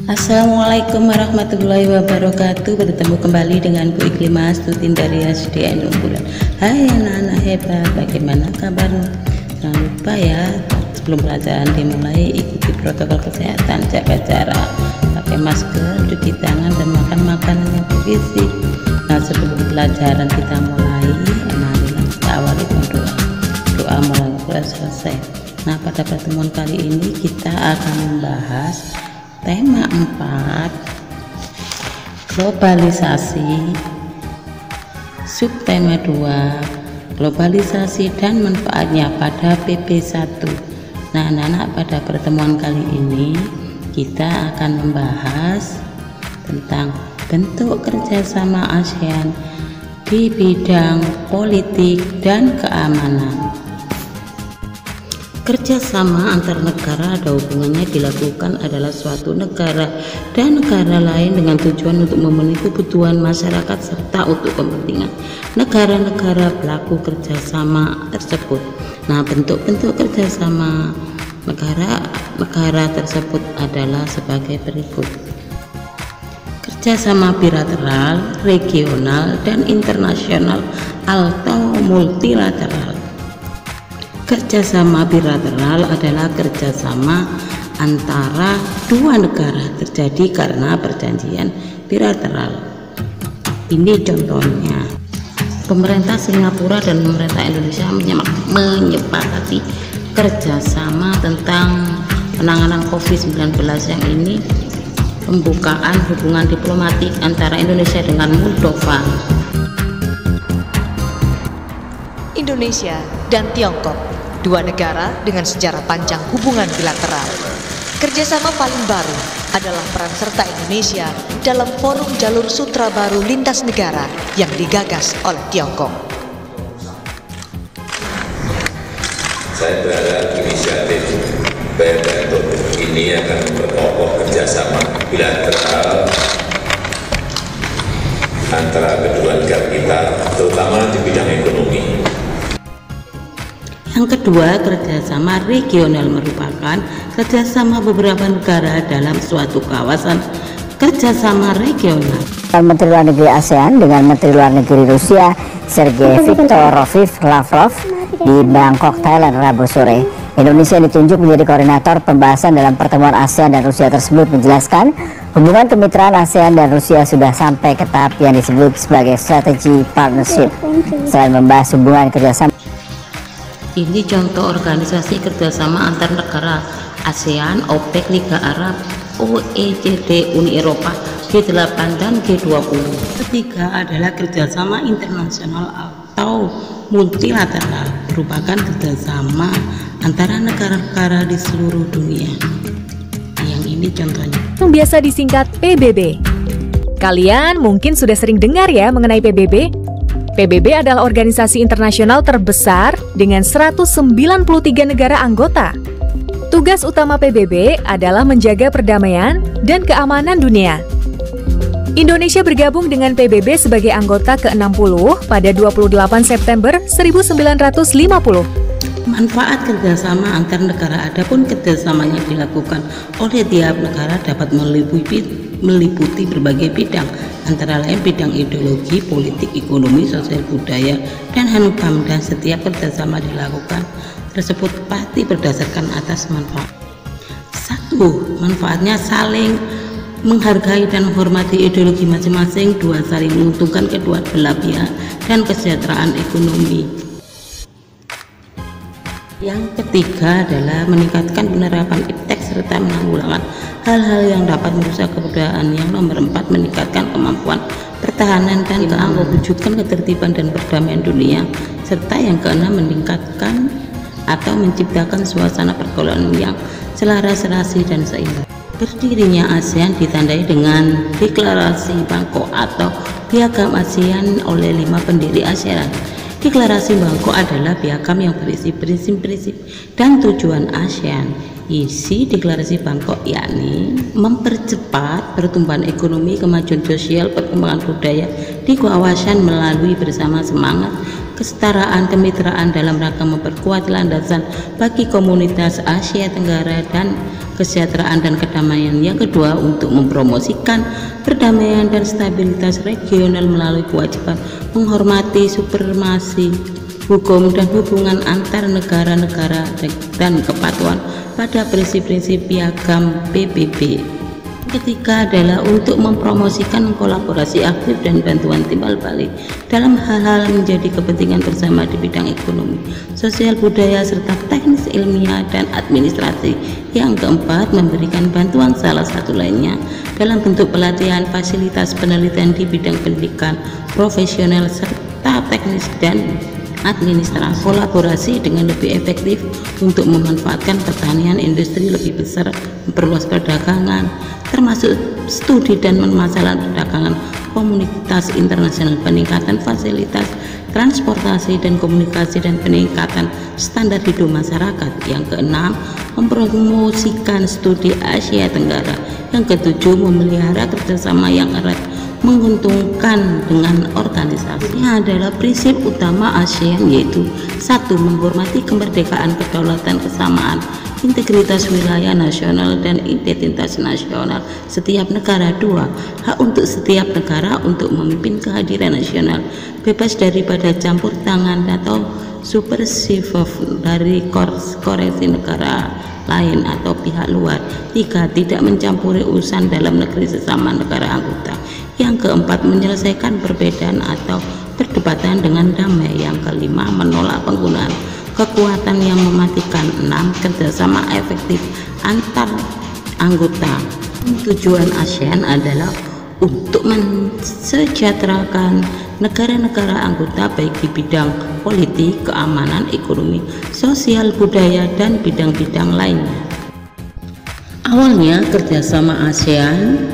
Assalamualaikum warahmatullahi wabarakatuh. Bertemu kembali dengan Bu Iklimah Astuti dari SDN Unggulan. Hai anak-anak hebat, bagaimana kabarmu? Jangan lupa ya, sebelum pelajaran dimulai ikuti protokol kesehatan, jaga jarak, pakai masker, cuci tangan, dan makan makanan yang bergizi. Nah, sebelum pelajaran kita mulai, marilah kita awali dengan doa mulai selesai. Nah, pada pertemuan kali ini kita akan membahas tema 4, globalisasi, subtema 2, globalisasi dan manfaatnya pada PP1. Nah, anak-anak, pada pertemuan kali ini kita akan membahas tentang bentuk kerjasama ASEAN di bidang politik dan keamanan. Kerjasama antar negara ada hubungannya dilakukan adalah suatu negara dan negara lain dengan tujuan untuk memenuhi kebutuhan masyarakat serta untuk kepentingan negara-negara pelaku kerjasama tersebut. Nah, bentuk-bentuk kerjasama negara tersebut adalah sebagai berikut: kerjasama bilateral, regional, dan internasional atau multilateral. Kerjasama bilateral adalah kerjasama antara dua negara terjadi karena perjanjian bilateral. Ini contohnya: pemerintah Singapura dan pemerintah Indonesia menyepakati kerjasama tentang penanganan COVID-19 yang ini pembukaan hubungan diplomatik antara Indonesia dengan Moldova. Indonesia dan Tiongkok, dua negara dengan sejarah panjang hubungan bilateral. Kerjasama paling baru adalah peran serta Indonesia dalam forum jalur sutra baru lintas negara yang digagas oleh Tiongkok. Saya berharap inisiatif bentuk ini akan memperkokoh kerjasama bilateral antara kedua negara kita, terutama di bidang ekonomi. Yang kedua, kerjasama regional merupakan kerjasama beberapa negara dalam suatu kawasan. Kerjasama regional Menteri Luar Negeri ASEAN dengan Menteri Luar Negeri Rusia Sergei Viktorovich Lavrov di Bangkok, Thailand, Rabu sore. Indonesia ditunjuk menjadi koordinator pembahasan dalam pertemuan ASEAN dan Rusia tersebut, menjelaskan hubungan kemitraan ASEAN dan Rusia sudah sampai ke tahap yang disebut sebagai strategy partnership. Selain membahas hubungan kerjasama, ini contoh organisasi kerjasama antar negara: ASEAN, OPEC, Liga Arab, OECD, Uni Eropa, G8, dan G20. Ketiga adalah kerjasama internasional atau multilateral, merupakan kerjasama antara negara-negara di seluruh dunia. Yang ini contohnya. Yang biasa disingkat PBB. Kalian mungkin sudah sering dengar ya mengenai PBB. PBB adalah organisasi internasional terbesar dengan 193 negara anggota. Tugas utama PBB adalah menjaga perdamaian dan keamanan dunia. Indonesia bergabung dengan PBB sebagai anggota ke-60 pada 28 September 1950. Manfaat kerjasama antar negara. Adapun kerjasamanya dilakukan oleh tiap negara dapat meliputi berbagai bidang, antara lain bidang ideologi, politik, ekonomi, sosial, budaya, dan HANUKAM, dan setiap kerjasama dilakukan tersebut pasti berdasarkan atas manfaat. 1. Manfaatnya saling menghargai dan menghormati ideologi masing-masing. 2. Saling menguntungkan kedua belah pihak dan kesejahteraan ekonomi. Yang ketiga adalah meningkatkan penerapan iptek serta menanggulangan hal-hal yang dapat merusak kebudayaan. Yang nomor 4, meningkatkan kemampuan pertahanan dan mewujudkan ketertiban dan perdamaian dunia. Serta yang keenam, meningkatkan atau menciptakan suasana pergaulan yang selaras, serasi, dan seimbang. Berdirinya ASEAN ditandai dengan Deklarasi Bangkok atau Piagam ASEAN oleh 5 pendiri ASEAN. Deklarasi Bangkok adalah piagam yang berisi prinsip-prinsip dan tujuan ASEAN Isi deklarasi Bangkok yakni mempercepat pertumbuhan ekonomi, kemajuan sosial, perkembangan budaya di kawasan melalui bersama semangat kesetaraan kemitraan dalam rangka memperkuat landasan bagi komunitas Asia Tenggara dan kesejahteraan dan kedamaian. Yang kedua, untuk mempromosikan perdamaian dan stabilitas regional melalui kewajiban menghormati supremasi hukum dan hubungan antar negara-negara dan kepatuhan pada prinsip-prinsip piagam PBB. Ketiga adalah untuk mempromosikan kolaborasi aktif dan bantuan timbal balik dalam hal-hal menjadi kepentingan bersama di bidang ekonomi, sosial, budaya, serta teknis ilmiah dan administrasi. Yang keempat, memberikan bantuan salah satu lainnya dalam bentuk pelatihan, fasilitas penelitian di bidang pendidikan profesional serta teknis dan administrasi, kolaborasi dengan lebih efektif untuk memanfaatkan pertanian industri lebih besar, memperluas perdagangan, termasuk studi dan masalah perdagangan komunitas internasional, peningkatan fasilitas transportasi dan komunikasi, dan peningkatan standar hidup masyarakat. Yang keenam, mempromosikan studi Asia Tenggara. Yang ketujuh, memelihara kerjasama yang erat menguntungkan dengan organisasi. Ini adalah prinsip utama ASEAN, yaitu 1. Menghormati kemerdekaan, kedaulatan, kesamaan, integritas wilayah nasional dan identitas nasional setiap negara. 2. Hak untuk setiap negara untuk memimpin kehadiran nasional, bebas daripada campur tangan atau supersif dari koreksi negara lain atau pihak luar. 3. Tidak mencampuri urusan dalam negeri sesama negara anggota. Yang keempat, menyelesaikan perbedaan atau perdebatan dengan damai. Yang kelima, menolak penggunaan kekuatan yang mematikan. 6. Kerjasama efektif antar anggota. Tujuan ASEAN adalah untuk mensejahterakan negara-negara anggota baik di bidang politik, keamanan, ekonomi, sosial, budaya, dan bidang-bidang lainnya. Awalnya kerjasama ASEAN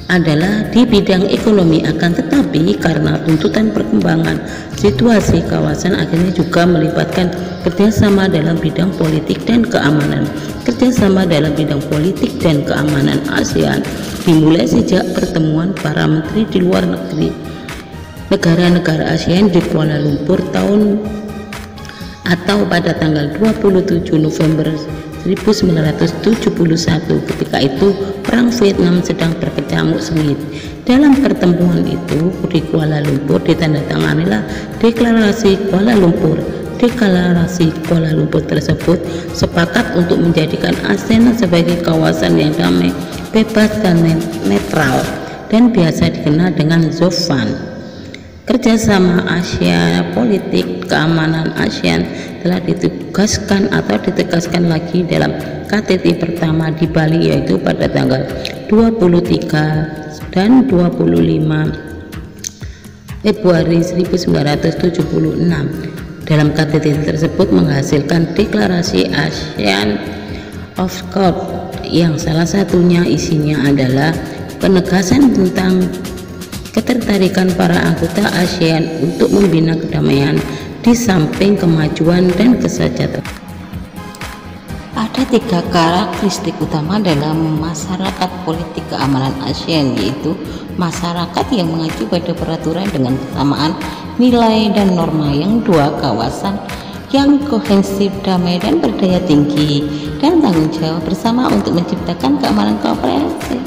adalah di bidang ekonomi, akan tetapi karena tuntutan perkembangan situasi kawasan akhirnya juga melibatkan kerjasama dalam bidang politik dan keamanan. Kerjasama dalam bidang politik dan keamanan ASEAN dimulai sejak pertemuan para menteri di luar negeri negara-negara ASEAN di Kuala Lumpur pada tanggal 27 November 1971. Ketika itu perang Vietnam sedang berkecamuk sengit. Dalam pertemuan itu di Kuala Lumpur ditandatanganilah deklarasi Kuala Lumpur. Deklarasi Kuala Lumpur tersebut sepakat untuk menjadikan ASEAN sebagai kawasan yang damai, bebas dan netral, dan biasa dikenal dengan ZOFAN. Kerjasama Asia politik keamanan ASEAN telah ditegaskan lagi dalam KTT pertama di Bali, yaitu pada tanggal 23 dan 25 Februari 1976. Dalam KTT tersebut menghasilkan deklarasi ASEAN of Code yang salah satunya isinya adalah penegasan tentang ketertarikan para anggota ASEAN untuk membina kedamaian di samping kemajuan dan kesejahteraan. Ada 3 karakteristik utama dalam masyarakat politik keamanan ASEAN, yaitu masyarakat yang mengacu pada peraturan dengan kesamaan nilai dan norma. Yang 2, kawasan yang kohesif, damai dan berdaya tinggi, dan tanggung jawab bersama untuk menciptakan keamanan komprehensif.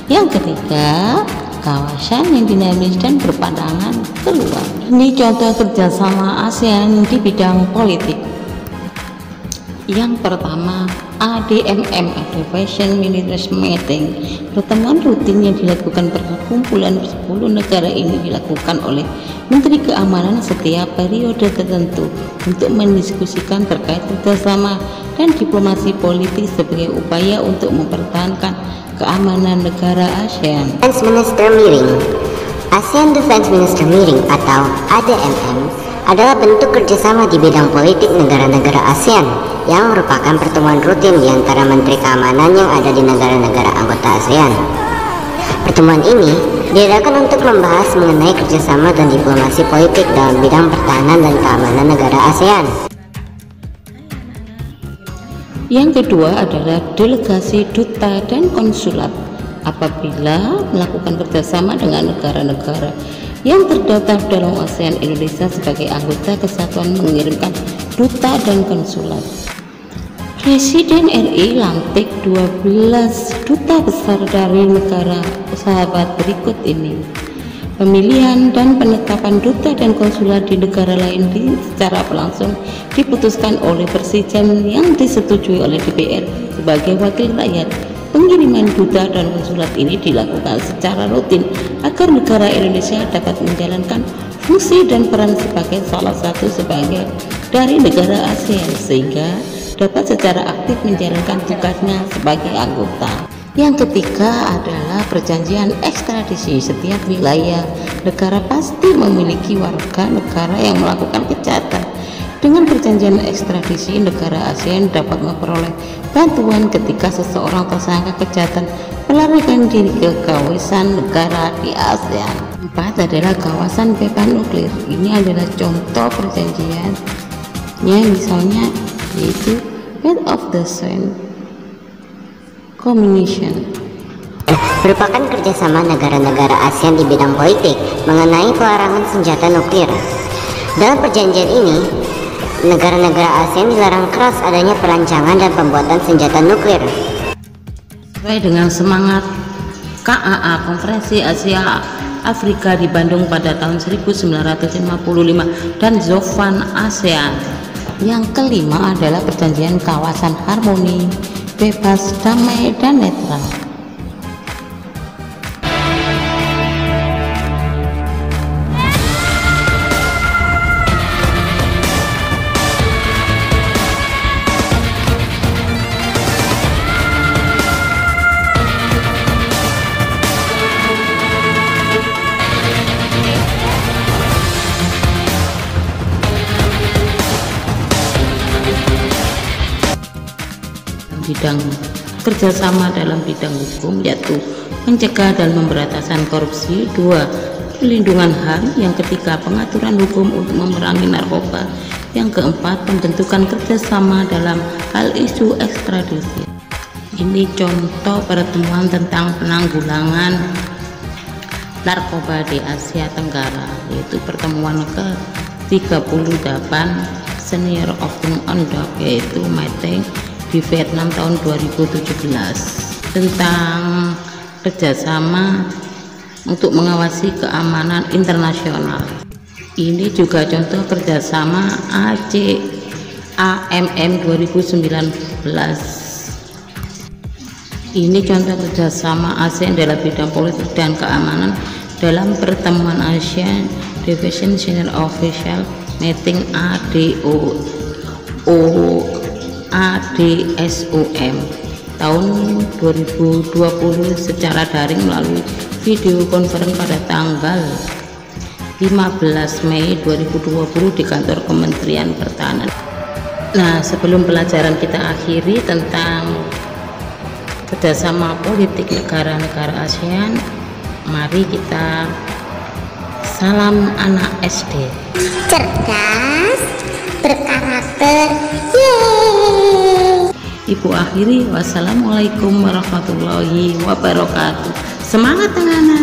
Yang ketiga, kawasan yang dinamis dan berpandangan keluar. Ini contoh kerjasama ASEAN di bidang politik. Yang pertama, ADMM, Advanced Ministers Meeting. Pertemuan rutin yang dilakukan perkumpulan 10 negara ini dilakukan oleh Menteri Keamanan setiap periode tertentu untuk mendiskusikan terkait kerjasama dan diplomasi politik sebagai upaya untuk mempertahankan keamanan negara ASEAN. Defense Minister Meeting. ASEAN Defense Minister Meeting atau ADMM adalah bentuk kerjasama di bidang politik negara-negara ASEAN yang merupakan pertemuan rutin di antara menteri keamanan yang ada di negara-negara anggota ASEAN. Pertemuan ini diadakan untuk membahas mengenai kerjasama dan diplomasi politik dalam bidang pertahanan dan keamanan negara ASEAN. Yang kedua adalah delegasi duta dan konsulat. Apabila melakukan kerjasama dengan negara-negara yang terdaftar dalam ASEAN, Indonesia sebagai anggota kesatuan mengirimkan duta dan konsulat. Presiden RI lantik 12 duta besar dari negara sahabat berikut ini. Pemilihan dan penetapan duta dan konsulat di negara lain secara langsung diputuskan oleh Presiden yang disetujui oleh DPR sebagai wakil rakyat. Pengiriman duta dan konsulat ini dilakukan secara rutin agar negara Indonesia dapat menjalankan fungsi dan peran sebagai salah satu sebagai dari negara ASEAN, sehingga dapat secara aktif menjalankan tugasnya sebagai anggota. Yang ketiga adalah perjanjian ekstradisi. Setiap wilayah negara pasti memiliki warga negara yang melakukan kejahatan. Dengan perjanjian ekstradisi, negara ASEAN dapat memperoleh bantuan ketika seseorang tersangka kejahatan melarikan diri ke kawasan negara di ASEAN. 4 adalah kawasan bebas nuklir. Ini adalah contoh perjanjiannya, misalnya yaitu Head of the Sand Commission, merupakan kerjasama negara-negara ASEAN di bidang politik mengenai pelarangan senjata nuklir. Dalam perjanjian ini, negara-negara ASEAN dilarang keras adanya perancangan dan pembuatan senjata nuklir. Sesuai dengan semangat KAA Konferensi Asia Afrika di Bandung pada tahun 1955 dan Zovan ASEAN. Yang kelima adalah perjanjian kawasan harmoni, bebas, damai, dan netral. Bidang kerjasama dalam bidang hukum, yaitu mencegah dan pemberantasan korupsi. 2. Perlindungan HAM. Yang ketiga, pengaturan hukum untuk memerangi narkoba. Yang keempat, pembentukan kerjasama dalam hal isu ekstradisi. Ini contoh pertemuan tentang penanggulangan narkoba di Asia Tenggara, yaitu pertemuan ke-38 Senior Open on Dock, yaitu meeting di Vietnam tahun 2017 tentang kerjasama untuk mengawasi keamanan internasional. Ini juga contoh kerjasama AMM 2019. Ini contoh kerjasama ASEAN dalam bidang politik dan keamanan dalam pertemuan ASEAN Division Senior Official Meeting ADSOM tahun 2020 secara daring melalui video conference pada tanggal 15 Mei 2020 di kantor Kementerian Pertahanan. Nah, sebelum pelajaran kita akhiri tentang kerjasama politik negara-negara ASEAN, mari kita salam anak SD. Cerdas, berkarakter, yeay. Ibu akhiri, wassalamualaikum warahmatullahi wabarakatuh. Semangat anak-anak.